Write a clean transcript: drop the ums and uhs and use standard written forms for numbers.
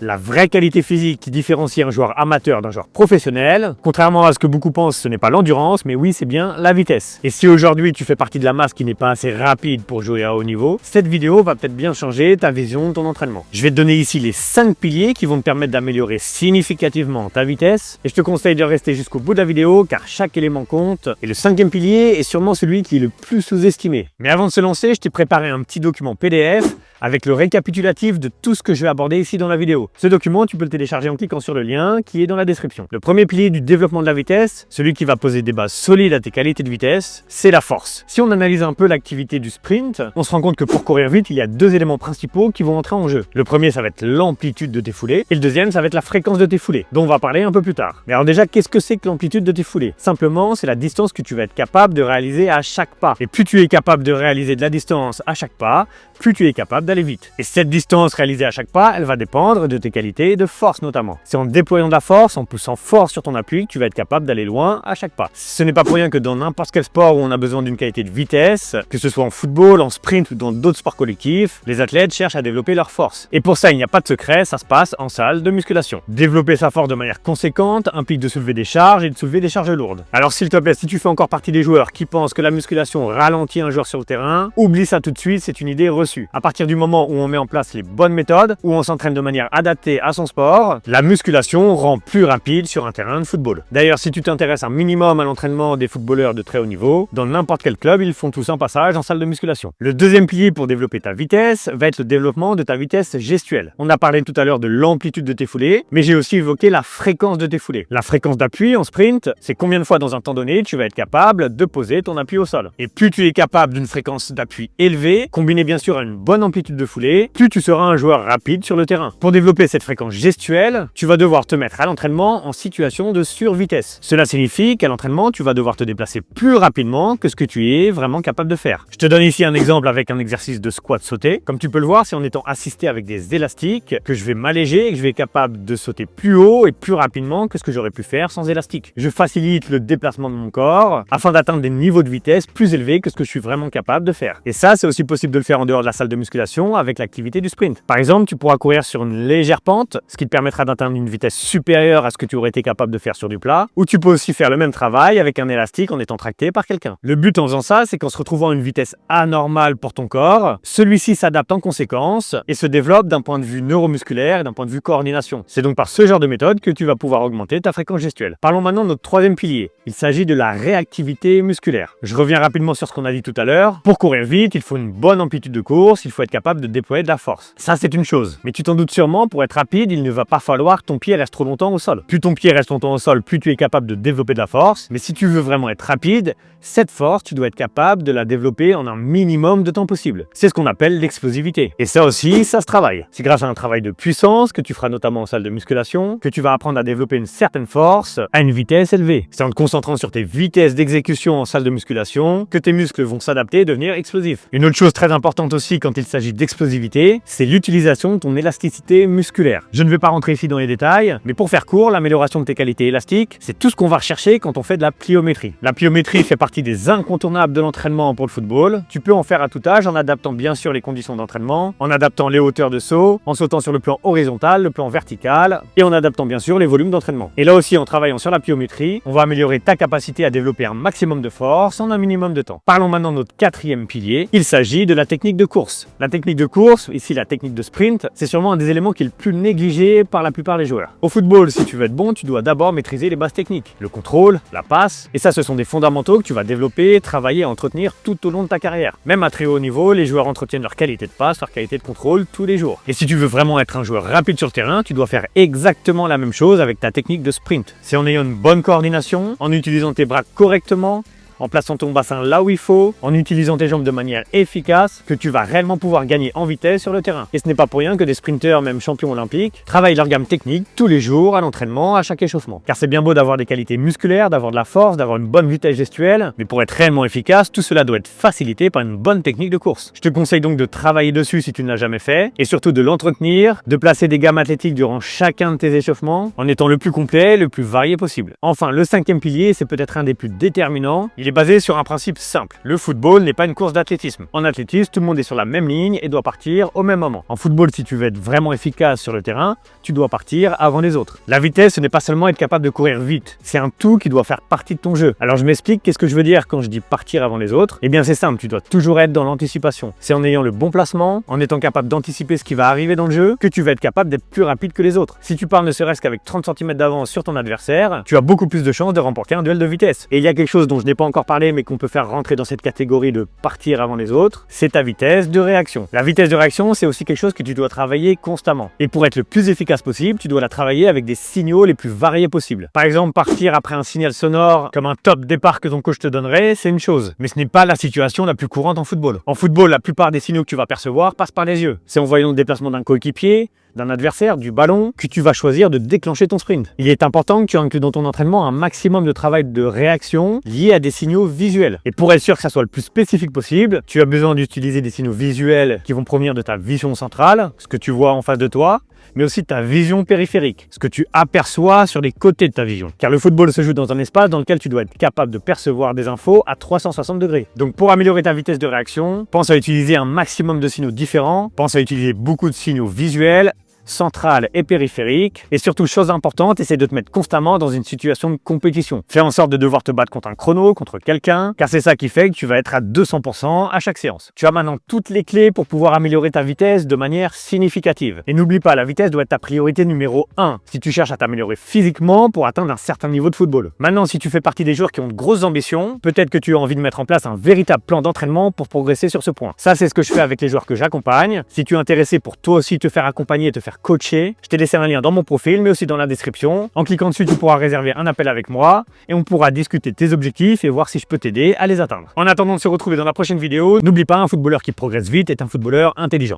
La vraie qualité physique qui différencie un joueur amateur d'un joueur professionnel, contrairement à ce que beaucoup pensent, ce n'est pas l'endurance, mais oui, c'est bien la vitesse. Et si aujourd'hui tu fais partie de la masse qui n'est pas assez rapide pour jouer à haut niveau, cette vidéo va peut-être bien changer ta vision de ton entraînement. Je vais te donner ici les 5 piliers qui vont te permettre d'améliorer significativement ta vitesse, et je te conseille de rester jusqu'au bout de la vidéo car chaque élément compte. Et le 5e pilier est sûrement celui qui est le plus sous-estimé. Mais avant de se lancer, je t'ai préparé un petit document PDF avec le récapitulatif de tout ce que je vais aborder ici dans la vidéo. Ce document, tu peux le télécharger en cliquant sur le lien qui est dans la description. Le premier pilier du développement de la vitesse, celui qui va poser des bases solides à tes qualités de vitesse, c'est la force. Si on analyse un peu l'activité du sprint, on se rend compte que pour courir vite, il y a 2 éléments principaux qui vont entrer en jeu. Le premier, ça va être l'amplitude de tes foulées, et le deuxième, ça va être la fréquence de tes foulées, dont on va parler un peu plus tard. Mais alors déjà, qu'est-ce que c'est que l'amplitude de tes foulées? Simplement, c'est la distance que tu vas être capable de réaliser à chaque pas. Et plus tu es capable de réaliser de la distance à chaque pas, plus tu es capable d'aller vite. Et cette distance réalisée à chaque pas, elle va dépendre de tes qualités de force notamment. C'est en déployant de la force, en poussant fort sur ton appui, que tu vas être capable d'aller loin à chaque pas. Ce n'est pas pour rien que dans n'importe quel sport où on a besoin d'une qualité de vitesse, que ce soit en football, en sprint ou dans d'autres sports collectifs, les athlètes cherchent à développer leur force. Et pour ça, il n'y a pas de secret, ça se passe en salle de musculation. Développer sa force de manière conséquente implique de soulever des charges et de soulever des charges lourdes. Alors s'il te plaît, si tu fais encore partie des joueurs qui pensent que la musculation ralentit un joueur sur le terrain, oublie ça tout de suite, c'est une idée reçue. À partir du moment où on met en place les bonnes méthodes, où on s'entraîne de manière adaptée à son sport, la musculation rend plus rapide sur un terrain de football. D'ailleurs, si tu t'intéresses un minimum à l'entraînement des footballeurs de très haut niveau, dans n'importe quel club, ils font tous un passage en salle de musculation. Le deuxième pilier pour développer ta vitesse va être le développement de ta vitesse gestuelle. On a parlé tout à l'heure de l'amplitude de tes foulées, mais j'ai aussi évoqué la fréquence de tes foulées. La fréquence d'appui en sprint, c'est combien de fois dans un temps donné tu vas être capable de poser ton appui au sol. Et plus tu es capable d'une fréquence d'appui élevée, combinée bien sûr à une bonne amplitude de foulée, plus tu seras un joueur rapide sur le terrain. Pour développer cette fréquence gestuelle, tu vas devoir te mettre à l'entraînement en situation de survitesse. Cela signifie qu'à l'entraînement, tu vas devoir te déplacer plus rapidement que ce que tu es vraiment capable de faire. Je te donne ici un exemple avec un exercice de squat sauté. Comme tu peux le voir, c'est en étant assisté avec des élastiques que je vais m'alléger et que je vais être capable de sauter plus haut et plus rapidement que ce que j'aurais pu faire sans élastique. Je facilite le déplacement de mon corps afin d'atteindre des niveaux de vitesse plus élevés que ce que je suis vraiment capable de faire. Et ça, c'est aussi possible de le faire en dehors de la salle de musculation avec l'activité du sprint. Par exemple, tu pourras courir sur une légère pente, ce qui te permettra d'atteindre une vitesse supérieure à ce que tu aurais été capable de faire sur du plat, ou tu peux aussi faire le même travail avec un élastique en étant tracté par quelqu'un. Le but en faisant ça, c'est qu'en se retrouvant à une vitesse anormale pour ton corps, celui-ci s'adapte en conséquence et se développe d'un point de vue neuromusculaire et d'un point de vue coordination. C'est donc par ce genre de méthode que tu vas pouvoir augmenter ta fréquence gestuelle. Parlons maintenant de notre troisième pilier. Il s'agit de la réactivité musculaire. Je reviens rapidement sur ce qu'on a dit tout à l'heure. Pour courir vite, il faut une bonne amplitude de course, il faut être capable de déployer de la force. Ça, c'est une chose. Mais tu t'en doutes sûrement, pour être rapide, il ne va pas falloir que ton pied reste trop longtemps au sol. Plus ton pied reste longtemps au sol, plus tu es capable de développer de la force. Mais si tu veux vraiment être rapide, cette force, tu dois être capable de la développer en un minimum de temps possible. C'est ce qu'on appelle l'explosivité. Et ça aussi, ça se travaille. C'est grâce à un travail de puissance que tu feras notamment en salle de musculation, que tu vas apprendre à développer une certaine force à une vitesse élevée. C'est en te concentrant sur tes vitesses d'exécution en salle de musculation que tes muscles vont s'adapter et devenir explosifs. Une autre chose très importante aussi quand il s'agit d'explosivité, c'est l'utilisation de ton élasticité musculaire. Je ne vais pas rentrer ici dans les détails, mais pour faire court, l'amélioration de tes qualités élastiques, c'est tout ce qu'on va rechercher quand on fait de la pliométrie. La pliométrie fait partie des incontournables de l'entraînement pour le football. Tu peux en faire à tout âge en adaptant bien sûr les conditions d'entraînement, en adaptant les hauteurs de saut, en sautant sur le plan horizontal, le plan vertical et en adaptant bien sûr les volumes d'entraînement. Et là aussi, en travaillant sur la pliométrie, on va améliorer ta capacité à développer un maximum de force en un minimum de temps. Parlons maintenant de notre quatrième pilier. Il s'agit de la technique de course. La technique de course, ici la technique de sprint, c'est sûrement un des éléments qui est le plus négligé par la plupart des joueurs. Au football, si tu veux être bon, tu dois d'abord maîtriser les bases techniques, le contrôle, la passe, et ça ce sont des fondamentaux que tu vas développer, travailler et entretenir tout au long de ta carrière. Même à très haut niveau, les joueurs entretiennent leur qualité de passe, leur qualité de contrôle tous les jours. Et si tu veux vraiment être un joueur rapide sur le terrain, tu dois faire exactement la même chose avec ta technique de sprint. C'est en ayant une bonne coordination, en utilisant tes bras correctement, en plaçant ton bassin là où il faut, en utilisant tes jambes de manière efficace, que tu vas réellement pouvoir gagner en vitesse sur le terrain. Et ce n'est pas pour rien que des sprinteurs, même champions olympiques, travaillent leur gamme technique tous les jours à l'entraînement, à chaque échauffement. Car c'est bien beau d'avoir des qualités musculaires, d'avoir de la force, d'avoir une bonne vitesse gestuelle, mais pour être réellement efficace, tout cela doit être facilité par une bonne technique de course. Je te conseille donc de travailler dessus si tu ne l'as jamais fait, et surtout de l'entretenir, de placer des gammes athlétiques durant chacun de tes échauffements, en étant le plus complet, le plus varié possible. Enfin, le cinquième pilier, c'est peut-être un des plus déterminants. Il Il est basé sur un principe simple. Le football n'est pas une course d'athlétisme. En athlétisme, tout le monde est sur la même ligne et doit partir au même moment. En football, si tu veux être vraiment efficace sur le terrain, tu dois partir avant les autres. La vitesse, ce n'est pas seulement être capable de courir vite. C'est un tout qui doit faire partie de ton jeu. Alors je m'explique, qu'est-ce que je veux dire quand je dis partir avant les autres? Eh bien c'est simple, tu dois toujours être dans l'anticipation. C'est en ayant le bon placement, en étant capable d'anticiper ce qui va arriver dans le jeu, que tu vas être capable d'être plus rapide que les autres. Si tu pars ne serait-ce qu'avec 30 cm d'avance sur ton adversaire, tu as beaucoup plus de chances de remporter un duel de vitesse. Et il y a quelque chose dont je n'ai pas encore parlé mais qu'on peut faire rentrer dans cette catégorie de partir avant les autres, c'est ta vitesse de réaction. La vitesse de réaction, c'est aussi quelque chose que tu dois travailler constamment. Et pour être le plus efficace possible, tu dois la travailler avec des signaux les plus variés possibles. Par exemple, partir après un signal sonore comme un top départ que ton coach te donnerait, c'est une chose. Mais ce n'est pas la situation la plus courante en football. En football, la plupart des signaux que tu vas percevoir passent par les yeux. C'est en voyant le déplacement d'un coéquipier, d'un adversaire, du ballon, que tu vas choisir de déclencher ton sprint. Il est important que tu inclues dans ton entraînement un maximum de travail de réaction lié à des signaux visuels. Et pour être sûr que ça soit le plus spécifique possible, tu as besoin d'utiliser des signaux visuels qui vont provenir de ta vision centrale, ce que tu vois en face de toi, mais aussi ta vision périphérique, ce que tu aperçois sur les côtés de ta vision. Car le football se joue dans un espace dans lequel tu dois être capable de percevoir des infos à 360 degrés. Donc pour améliorer ta vitesse de réaction, pense à utiliser un maximum de signaux différents, pense à utiliser beaucoup de signaux visuels, centrale et périphérique. Et surtout, chose importante, essaie de te mettre constamment dans une situation de compétition. Fais en sorte de devoir te battre contre un chrono, contre quelqu'un, car c'est ça qui fait que tu vas être à 200% à chaque séance. Tu as maintenant toutes les clés pour pouvoir améliorer ta vitesse de manière significative. Et n'oublie pas, la vitesse doit être ta priorité numéro 1 si tu cherches à t'améliorer physiquement pour atteindre un certain niveau de football. Maintenant, si tu fais partie des joueurs qui ont de grosses ambitions, peut-être que tu as envie de mettre en place un véritable plan d'entraînement pour progresser sur ce point. Ça, c'est ce que je fais avec les joueurs que j'accompagne. Si tu es intéressé pour toi aussi te faire accompagner et te faire coacher, je t'ai laissé un lien dans mon profil mais aussi dans la description. En cliquant dessus, tu pourras réserver un appel avec moi et on pourra discuter de tes objectifs et voir si je peux t'aider à les atteindre. En attendant de se retrouver dans la prochaine vidéo, n'oublie pas, un footballeur qui progresse vite est un footballeur intelligent.